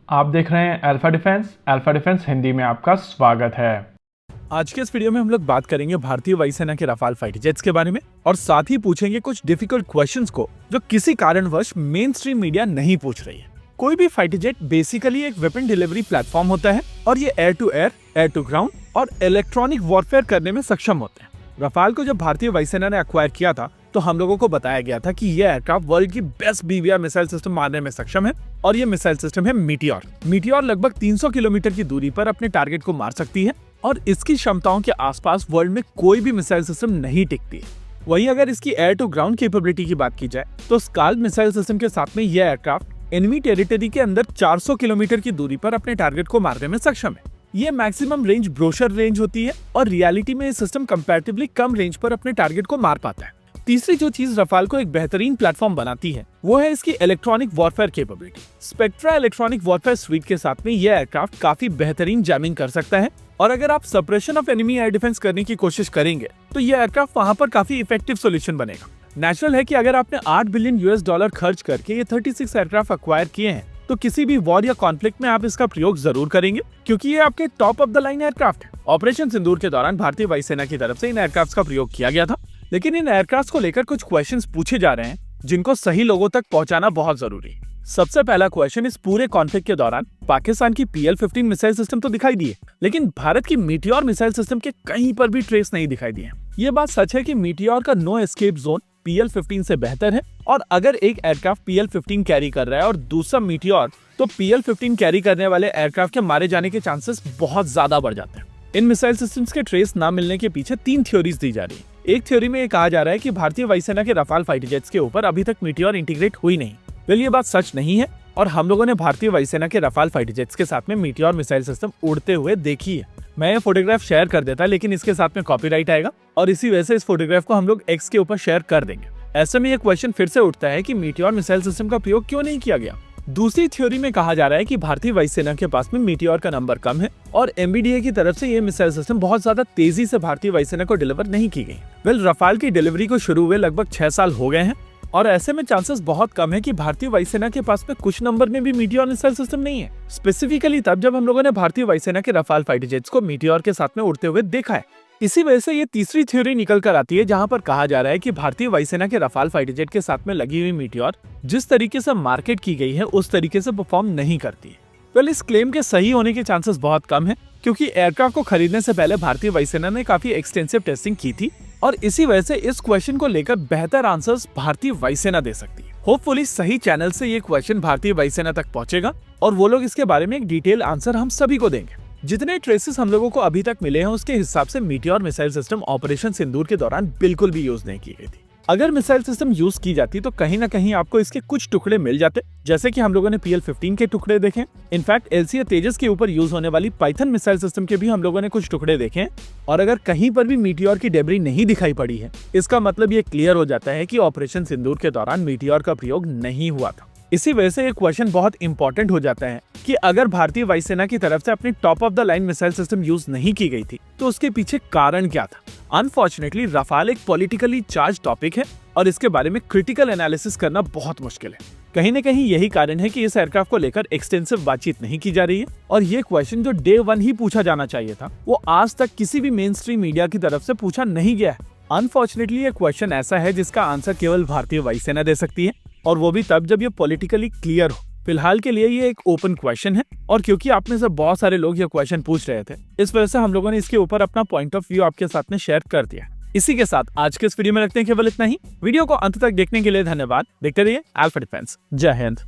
आप देख रहे हैं अल्फा डिफेंस हिंदी में आपका स्वागत है। आज के इस वीडियो में हम लोग बात करेंगे भारतीय वायुसेना के रफाल फाइटर जेट्स के बारे में और साथ ही पूछेंगे कुछ डिफिकल्ट क्वेश्चंस को जो किसी कारणवश मेन स्ट्रीम मीडिया नहीं पूछ रही है। कोई भी फाइटर जेट बेसिकली एक वेपन डिलीवरी प्लेटफॉर्म होता है और ये एयर टू ग्राउंड और इलेक्ट्रॉनिक वॉरफेयर करने में सक्षम होते हैं। रफाल को जब भारतीय वायुसेना ने एक्वायर किया था तो हम लोगों को बताया गया था कि यह एयरक्राफ्ट वर्ल्ड की बेस्ट BVR मिसाइल सिस्टम मारने में सक्षम है और ये मिसाइल सिस्टम है मीटियोर। मीटियोर लगभग 300 किलोमीटर की दूरी पर अपने टारगेट को मार सकती है और इसकी क्षमताओं के आसपास वर्ल्ड में कोई भी मिसाइल सिस्टम नहीं टिकती है। वहीं अगर इसकी एयर टू ग्राउंड कैपेबिलिटी की बात की जाए तो स्काल्प मिसाइल सिस्टम के साथ में यह एयरक्राफ्ट एनिमी टेरिटरी के अंदर 400 किलोमीटर की दूरी पर अपने टारगेट को मारने में सक्षम है। ये मैक्सिमम रेंज ब्रोशर रेंज होती है और रियलिटी में ये सिस्टम कंपैरेटिवली कम रेंज पर अपने टारगेट को मार पाता है। तीसरी जो चीज रफाल को एक बेहतरीन प्लेटफॉर्म बनाती है वो है इसकी electronic warfare capability. Spectra electronic warfare sweet के साथ में यह एयरक्राफ्ट काफी बेहतरीन जैमिंग कर सकता है और अगर आप suppression of enemy air defence करने की कोशिश करेंगे तो यह एयरक्राफ्ट वहां पर काफी इफेक्टिव सोल्यूशन बनेगा। नेचुरल है कि अगर आपने $8 बिलियन खर्च करके ये 36 एयरक्राफ्ट एक्वायर किए हैं तो किसी भी वॉर या कॉन्फ्लिक्ट में आप इसका प्रयोग जरूर करेंगे क्योंकि ये आपके top of the line aircraft है। ऑपरेशन सिंदूर के दौरान भारतीय वायुसेना की तरफ से इन एयरक्राफ्ट का प्रयोग किया गया था, लेकिन इन एयरक्राफ्ट को लेकर कुछ क्वेश्चंस पूछे जा रहे हैं जिनको सही लोगों तक पहुंचाना बहुत जरूरी है। सबसे पहला क्वेश्चन, इस पूरे कॉन्फ्लिक्ट के दौरान पाकिस्तान की PL-15 मिसाइल सिस्टम तो दिखाई दी है, लेकिन भारत की मीटियोर मिसाइल सिस्टम के कहीं पर भी ट्रेस नहीं दिखाई दिए। ये बात सच है कि मीटियोर का नो एस्केप जोन PL-15 से बेहतर है और अगर एक एयरक्राफ्ट PL-15 कैरी कर रहा है और दूसरा मीटियोर, तो PL-15 कैरी करने वाले एयरक्राफ्ट के मारे जाने के चांसेस बहुत ज्यादा बढ़ जाते हैं। इन मिसाइल सिस्टम्स के ट्रेस ना मिलने के पीछे 3 थ्योरीज दी जा रही है। एक थ्योरी में ये कहा जा रहा है कि भारतीय वायुसेना के रफाल फाइटर जेट्स के ऊपर अभी तक मीटियोर इंटीग्रेट हुई नहीं। वेल, ये बात सच नहीं है और हम लोगों ने भारतीय वायुसेना के रफाल फाइटर जेट्स के साथ में मीटियोर मिसाइल सिस्टम उड़ते हुए देखी है। मैं ये फोटोग्राफ शेयर कर देता लेकिन इसके साथ में कॉपीराइट आएगा और इसी वजह से इस फोटोग्राफ को हम लोग X के ऊपर शेयर कर देंगे। ऐसे में ये क्वेश्चन फिर से उठता है कि मीटियोर मिसाइल सिस्टम का प्रयोग क्यों नहीं किया गया। दूसरी थ्योरी में कहा जा रहा है कि भारतीय वायुसेना के पास में मीटियोर का नंबर कम है और MBDA की तरफ से ये मिसाइल सिस्टम बहुत ज्यादा तेजी से भारतीय वायुसेना को डिलीवर नहीं की गई। वेल, रफाल की डिलीवरी को शुरू हुए लगभग 6 साल हो गए हैं और ऐसे में चांसेस बहुत कम है कि भारतीय वायुसेना के पास में कुछ नंबर में भी मीटियोर मिसाइल सिस्टम नहीं है। स्पेसिफिकली तब जब हम लोगों ने भारतीय वायुसेना के रफाल फाइटर जेट्स को मीटियोर के साथ में उड़ते हुए देखा है। इसी वजह से ये तीसरी थ्योरी निकल कर आती है जहां पर कहा जा रहा है कि भारतीय वायुसेना के रफाल फाइटर जेट के साथ में लगी हुई मीटियोर जिस तरीके से मार्केट की गई है उस तरीके से परफॉर्म नहीं करती है। वेल, इस क्लेम के सही होने के चांसेस बहुत कम है क्योंकि एयरक्राफ्ट को खरीदने से पहले भारतीय वायुसेना ने काफी एक्सटेंसिव टेस्टिंग की थी और इसी वजह से इस क्वेश्चन को लेकर बेहतर आंसर्स भारतीय वायुसेना दे सकती है। होपफुली सही चैनल से ये क्वेश्चन भारतीय वायुसेना तक पहुंचेगा और वो लोग इसके बारे में एक डिटेल आंसर हम सभी को देंगे। जितने ट्रेसेस हम लोगों को अभी तक मिले हैं उसके हिसाब से मीटियोर मिसाइल सिस्टम ऑपरेशन सिंदूर के दौरान बिल्कुल भी यूज नहीं की गई थी। अगर मिसाइल सिस्टम यूज की जाती तो कहीं ना कहीं आपको इसके कुछ टुकड़े मिल जाते, जैसे कि हम लोगों ने PL-15 के टुकड़े देखे। इनफैक्ट LCA तेजस के ऊपर यूज होने वाली पाइथन मिसाइल सिस्टम के भी हम लोगों ने कुछ टुकड़े देखे हैं और अगर कहीं पर भी मीटियोर की डेब्री नहीं दिखाई पड़ी है इसका मतलब ये क्लियर हो जाता है कि ऑपरेशन सिंदूर के दौरान मीटियोर का प्रयोग नहीं हुआ था। इसी वजह से ये क्वेश्चन बहुत इंपॉर्टेंट हो जाता है कि अगर भारतीय वायुसेना की तरफ से अपनी top of the line missile system use नहीं की गई थी तो उसके पीछे कारण क्या था। अनफॉर्चुनेटली रफाल एक पॉलिटिकली चार्ज टॉपिक है और इसके बारे में क्रिटिकल एनालिसिस करना बहुत मुश्किल है। कहीं न कहीं यही कारण है कि इस एयरक्राफ्ट को लेकर एक्सटेंसिव बातचीत नहीं की जा रही है और ये क्वेश्चन जो डे 1 ही पूछा जाना चाहिए था वो आज तक किसी भी मेन स्ट्रीम मीडिया की तरफ से पूछा नहीं गया है। अनफॉर्चुनेटली ये क्वेश्चन ऐसा है जिसका आंसर केवल भारतीय वायुसेना दे सकती है और वो भी तब जब ये पॉलिटिकली क्लियर हो। फिलहाल के लिए ये एक ओपन क्वेश्चन है और क्योंकि आप में से बहुत सारे लोग ये क्वेश्चन पूछ रहे थे इस वजह से हम लोगों ने इसके ऊपर अपना पॉइंट ऑफ व्यू आपके साथ में शेयर कर दिया। इसी के साथ आज के इस वीडियो में रखते हैं केवल इतना ही। वीडियो को अंत तक देखने के लिए धन्यवाद। देखते रहिए अल्फा डिफेंस। जय हिंद।